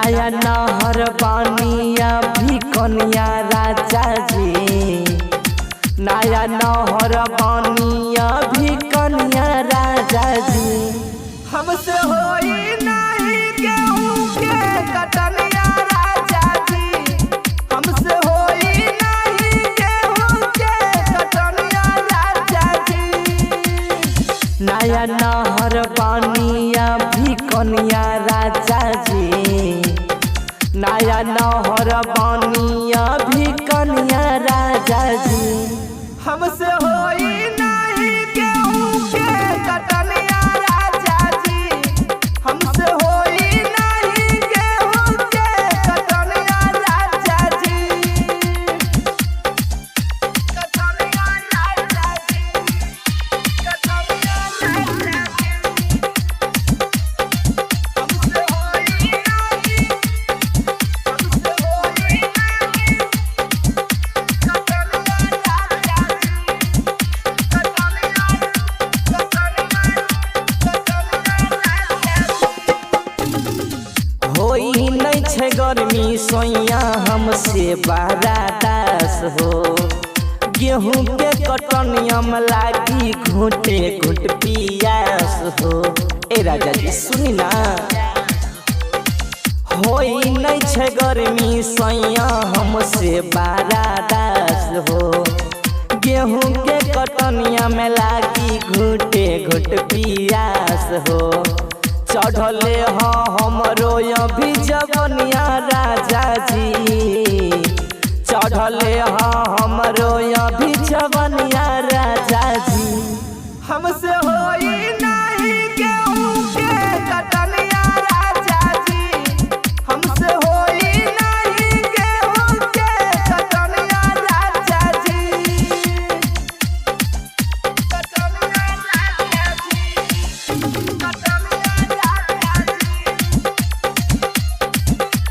नया नहर बानिया भी कन्या राजा जी, नया नहर बानिया भी कन्या राजा जी। हमसे होई नहीं गेहूं के कटनिया राजा जी, हमसे होई नहीं गेहूं के कटनिया राजा जी। नया नहर बानिया भी कन्या राजा जी, नया नहर बानिया भी कन्या राजा जी। हमसे होई नहीं गेहूं के कटनिया राजा जी, हमसे होई नहीं गेहूं के कटनिया राजा जी। कटनिया राजा जी, कटनिया राजा जी। हमसे होई नहीं, हमसे होई नहीं कटनिया राजा जी, कटनिया होई नहीं छे गर्मी सोइया हमसे बारादास हो, गेहूं के कटनिया में लागी घुटे घुट पियास हो। ए राजा जी सुनी ना, होई नहीं छे गर्मी सोइया हमसे बारादास हो, गेहूं के कटनिया में लागी घुटे घुट पियास हो। चढ़ले हाँ हमरो अभी जवनिया राजा जी, चढ़ले हाँ हमरो अभी जवनिया राजा जी। हमसे होई नहीं गेहूं के कटनिया राजा जी, हमसे होई नहीं गेहूं के कटनिया राजा जी। कटनिया राजा जी, कटनिया राजा जी।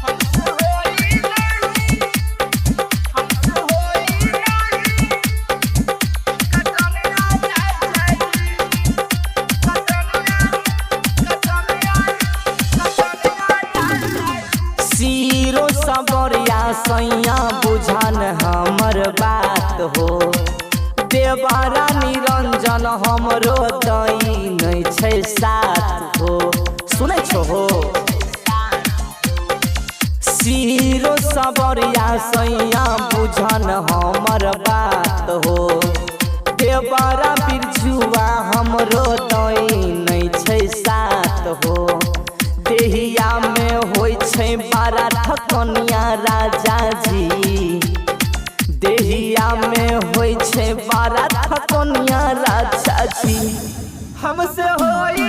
हमसे होई नहीं, हमसे होई नहीं कटनिया राजा जी, सीरो सबरिया सैया बुझन हमर बात हो, देवरा निरंजन हमरो दई नहीं छै साथ हो। सुनै छो हो, सीरो सबरिया सैया बुझन हमर बात हो, देवरा बिरजुआ हमरो दई नहीं छै साथ हो। देहिया में होई छै बारा ठकनिया राजा जी, देहिया में होई छै बारा ठकनिया राजा जी। हमसे होई